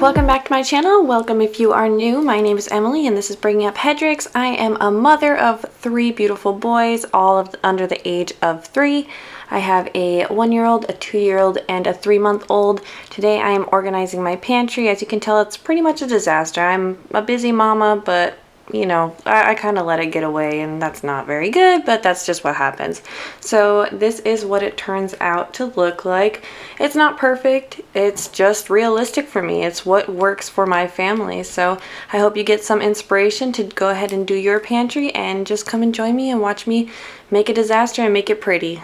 Welcome back to my channel. Welcome if you are new. My name is Emily and this is Bringing Up Hedricks. I am a mother of 3 beautiful boys, all under the age of 3. I have a 1-year-old, a 2-year-old, and a 3-month-old. Today I am organizing my pantry. As you can tell, it's pretty much a disaster. I'm a busy mama, but you know, I kind of let it get away, and that's not very good, but that's just what happens. So this is what it turns out to look like. It's not perfect, it's just realistic for me. It's what works for my family. So I hope you get some inspiration to go ahead and do your pantry and just come and join me and watch me make a disaster and make it pretty.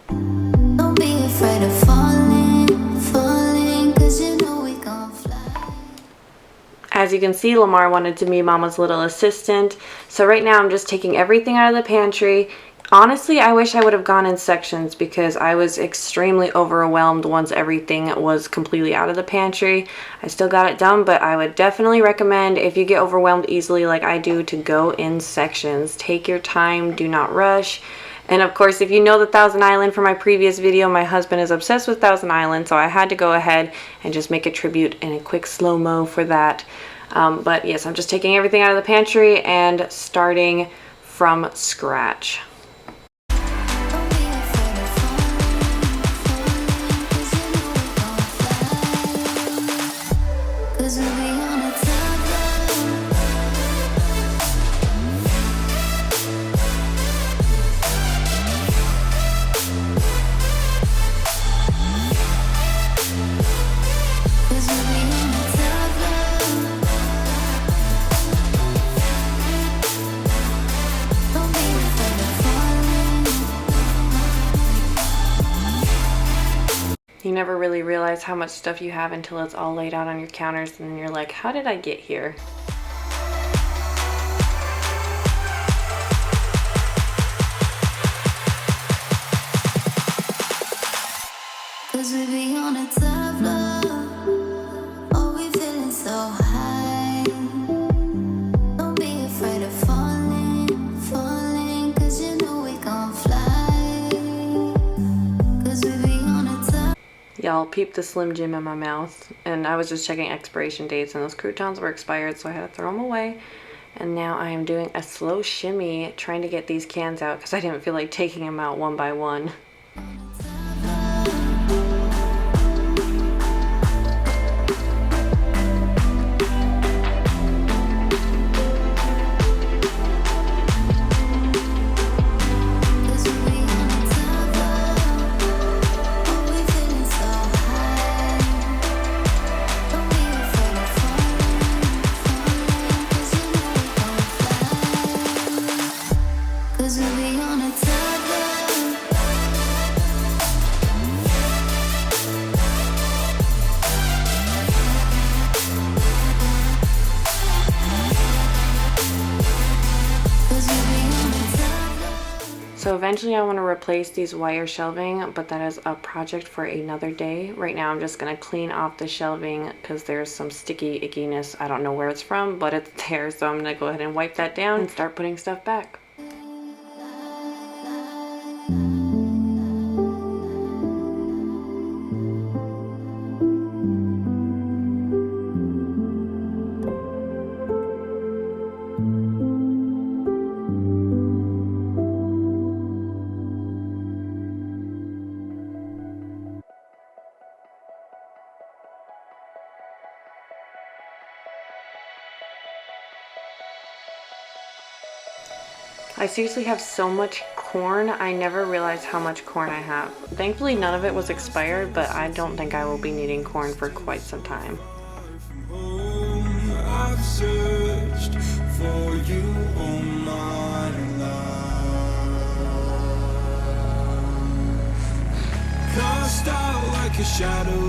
Don't be afraid of falling, 'cause you know we gon' fly. As you can see, Lamar wanted to be Mama's little assistant. So right now I'm just taking everything out of the pantry. Honestly, I wish I would have gone in sections because I was extremely overwhelmed once everything was completely out of the pantry. I still got it done, but I would definitely recommend, if you get overwhelmed easily like I do, to go in sections. Take your time, do not rush. And of course, if you know the Thousand Island from my previous video, my husband is obsessed with Thousand Island, so I had to go ahead and just make a tribute in a quick slow-mo for that. But yes, I'm just taking everything out of the pantry and starting from scratch. Don't be afraid of falling, 'cause you know we gon' fly. 'Cause we'll be on a top level. 'Cause we'll be on a top level. Don't be afraid of falling. You never really realize how much stuff you have until it's all laid out on your counters, and then you're like, how did I get here? Cause we be on a top floor. Oh, we feeling so high. Don't be afraid of falling, cause you know we gon' fly. Cause we be on a top. Y'all, peep the Slim Jim in my mouth. And I was just checking expiration dates, and those croutons were expired, so I had to throw them away. And now I am doing a slow shimmy trying to get these cans out because I didn't feel like taking them out one by one. Cause we be on a top floor. Oh, we feeling so high. Don't be afraid of falling, cause you know we gon' fly. Cause we be on a top floor. Cause we be on a top floor. So eventually I want to replace these wire shelving, but that is a project for another day. Right now I'm just going to clean off the shelving because there's some sticky ickiness. I don't know where it's from, but it's there. So I'm going to go ahead and wipe that down and start putting stuff back. I seriously have so much corn. I never realized how much corn I have. Thankfully none of it was expired, but I don't think I will be needing corn for quite some time. I've searched for you all my life. Cast out like a shadow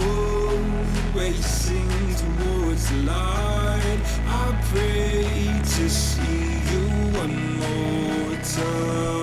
where you sing towards the light. I pray to see you one more time.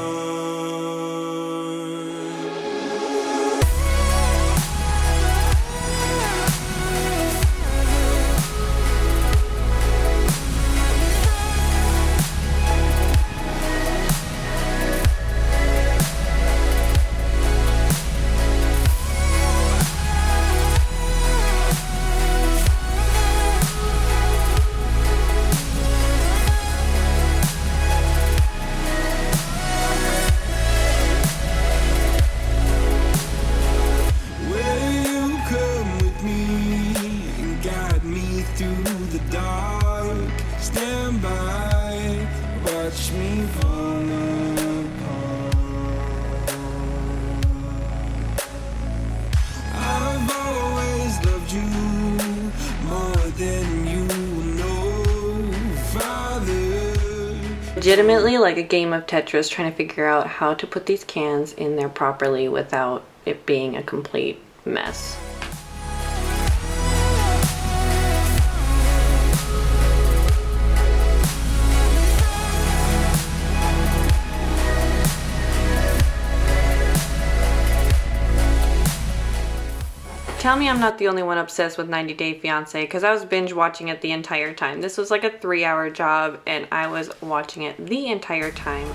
legitimately like a game of Tetris trying to figure out how to put these cans in there properly without it being a complete mess. Tell me I'm not the only one obsessed with 90 Day Fiancé, because I was binge watching it the entire time. This was like a 3-hour job and I was watching it the entire time.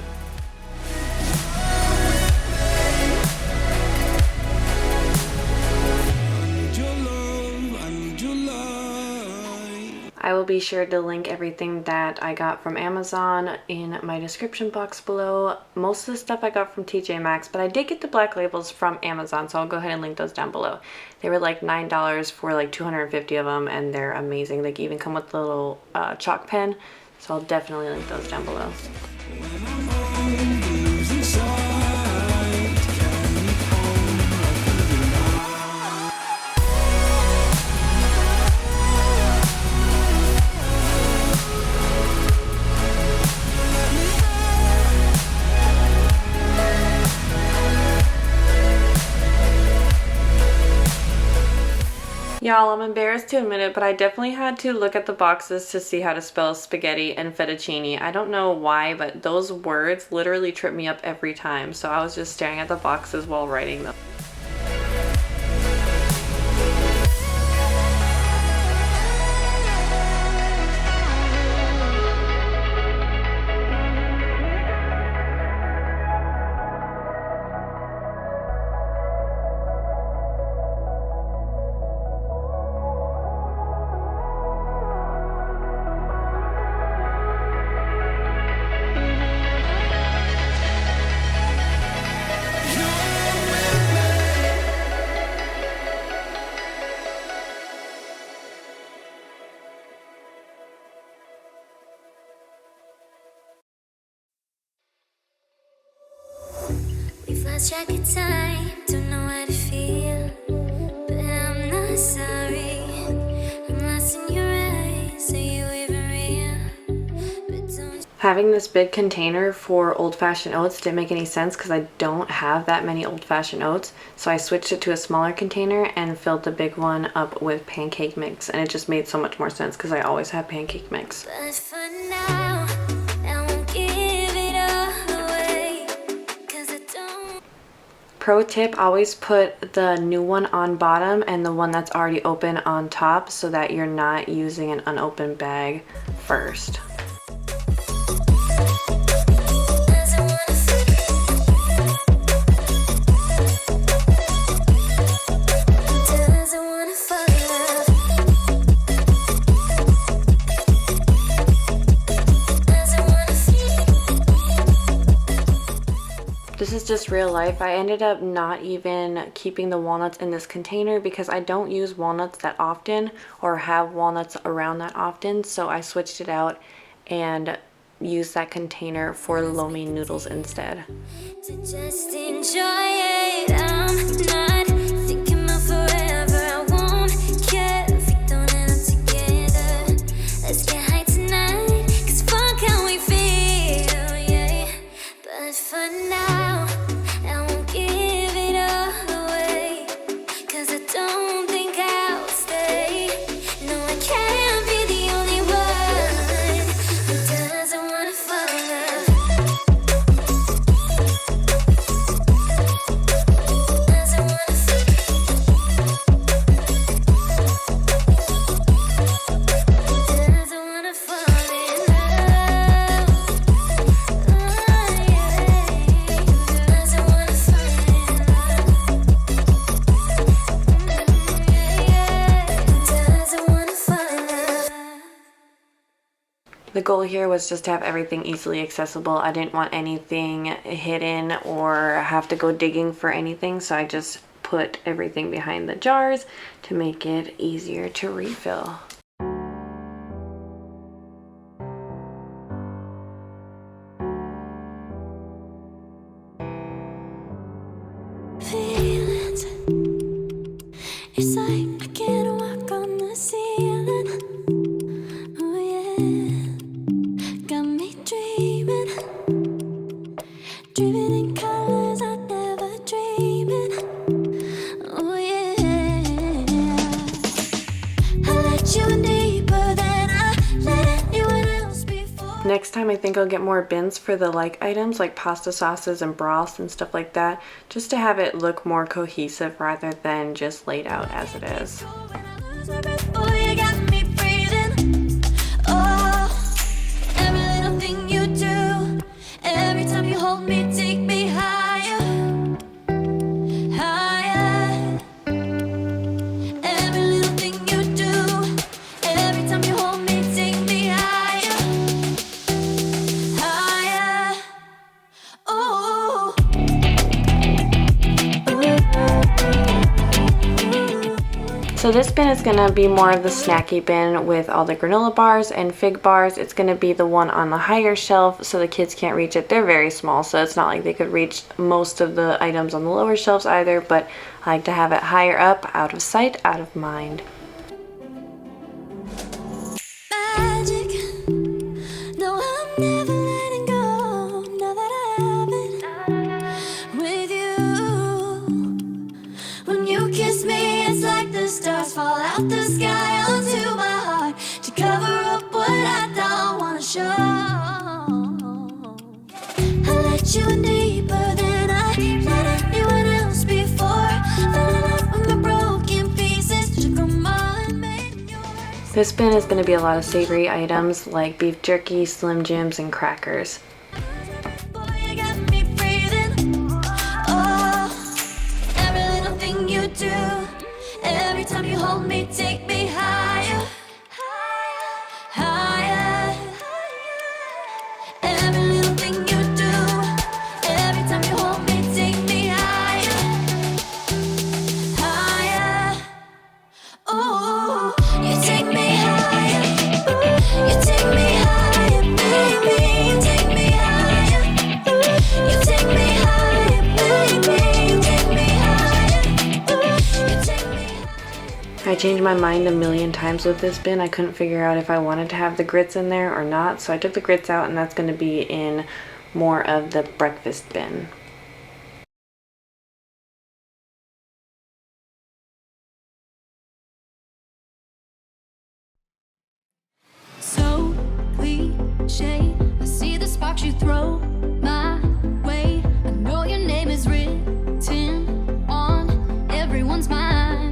I will be sure to link everything that I got from Amazon in my description box below. Most of the stuff I got from TJ Maxx, but I did get the black labels from Amazon, so I'll go ahead and link those down below. They were like $9 for like 250 of them, and they're amazing. They even come with a little chalk pen, so I'll definitely link those down below. Y'all, I'm embarrassed to admit it, but I definitely had to look at the boxes to see how to spell spaghetti and fettuccine. I don't know why, but those words literally trip me up every time, so I was just staring at the boxes while writing them. We've lost track of time, don't know how to feel, but I'm not sorry. I'm lost in your eyes, are you even real? But don't. Having this big container for old-fashioned oats didn't make any sense because I don't have that many old-fashioned oats, so I switched it to a smaller container and filled the big one up with pancake mix, and it just made so much more sense because I always have pancake mix. But for now, I won't give it all away, 'cause I don't. Pro tip, always put the new one on bottom and the one that's already open on top so that you're not using an unopened bag first. This is just real life. I ended up not even keeping the walnuts in this container because I don't use walnuts that often or have walnuts around that often, so I switched it out and used that container for lo mein noodles instead. So just enjoy it. I'm not thinking about forever. I won't care if we don't end up together. Let's get high tonight, 'cause fuck how we feel, yeah. But for now, I won't give it all away, 'cause I don't think I'll stay. No, I can't be the only one who doesn't wanna fall in love. Doesn't wanna fall. Doesn't wanna fall in love. Oh, yeah. Doesn't wanna fall in love. Yeah. Doesn't wanna fall in love. The goal here was just to have everything easily accessible. I didn't want anything hidden or have to go digging for anything, so I just put everything behind the jars to make it easier to refill. Feelings, it's like I can't walk on the ceiling. Oh yeah, got me dreaming Next time I think I'll get more bins for the like items like pasta sauces and broths and stuff like that, just to have it look more cohesive rather than just laid out as it is. Every time you hold me, take me higher, higher. Every little thing you do, every time you hold me, take me higher, higher. Oh. So this bin is going to be more of the snacky bin with all the granola bars and fig bars. It's going to be the one on the higher shelf so the kids can't reach it. They're very small, so it's not like they could reach most of the items on the lower shelves either, but I like to have it higher up, out of sight, out of mind. Magic. No, I'm never letting go. Now that I have it with you. When you kiss me, it's like the stars fall out the sky onto my heart to cover up what I don't wanna show. I let you in deeper than I let anyone else before. Fell in love with my broken pieces, took 'em all and made yours. This bin is going to be a lot of savory items like beef jerky, Slim Jims, and crackers. Boy, you got me breathing. Oh, every little thing you do, every time you hold me, take me higher, higher. Every little thing you do, every time you hold me, take me higher, higher. Oh, you take me higher, you take me higher, baby, you take me higher, you take me higher, baby, you take me higher, you take me higher. I changed my mind a million times with this bin. I couldn't figure out if I wanted to have the grits in there or not, so I took the grits out, and that's going to be in more of the breakfast bin. So cliche, I see the sparks you throw my way. I know your name is written on everyone's mind.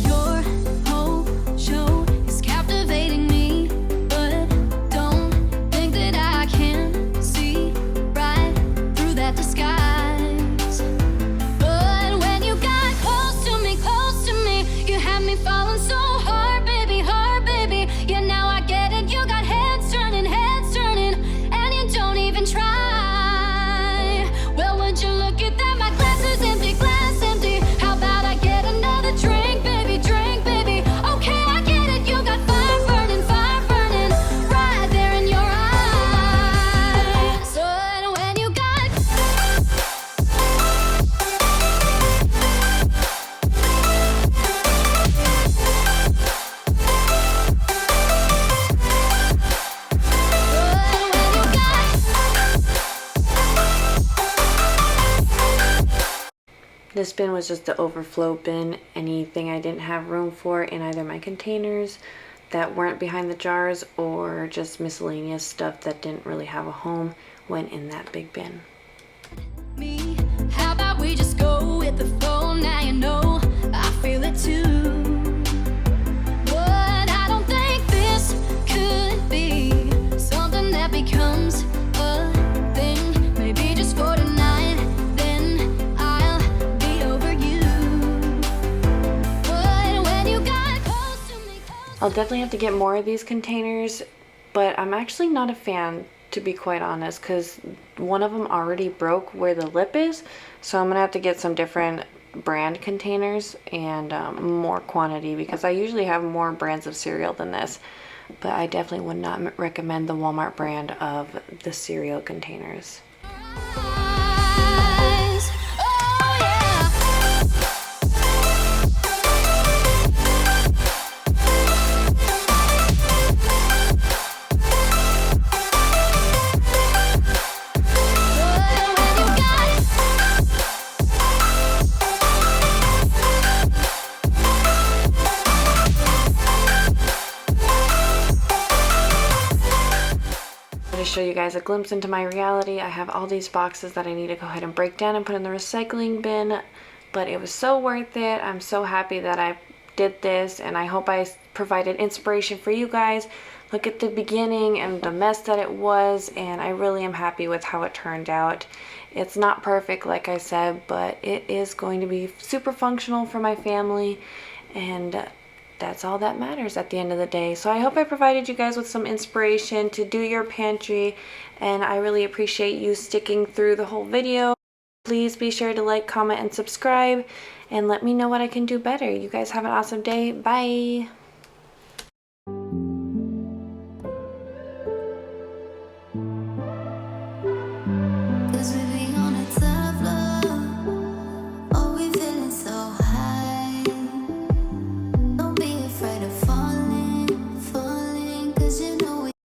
Your whole show is captivating me, but don't think that I can see right through that disguise. But when you got close to me, you had me falling so hard, baby, hard, baby. Yeah, now I get it. You got heads turning, and you don't even try. Well, would you look at that? My glass is empty, glass empty. How about I get another drink, baby, drink, baby? Okay, I get it. You got fire burning right there in your eyes. So when you got This bin was just the overflow bin. Anything I didn't have room for in either my containers that weren't behind the jars or just miscellaneous stuff that didn't really have a home went in that big bin. me, how about we just go with the flow? Now you know I feel it too. But I don't think this could be something that becomes a thing. Maybe just for tonight, then I'll be over you. But when you got close to me, I'll definitely have to get more of these containers, but I'm actually not a fan, to be quite honest, because one of them already broke where the lip is, so I'm gonna have to get some different brand containers and more quantity, because I usually have more brands of cereal than this, but I definitely would not recommend the Walmart brand of the cereal containers. eyes. Oh yeah. show you guys a glimpse into my reality. I have all these boxes that I need to go ahead and break down and put in the recycling bin, but it was so worth it. I'm so happy that I did this, and I hope I provided inspiration for you guys. Look at the beginning and the mess that it was, and I really am happy with how it turned out. It's not perfect, like I said, but it is going to be super functional for my family, and that's all that matters at the end of the day. So I hope I provided you guys with some inspiration to do your pantry, and I really appreciate you sticking through the whole video. Please be sure to like, comment, and subscribe, and let me know what I can do better. You guys have an awesome day. Bye.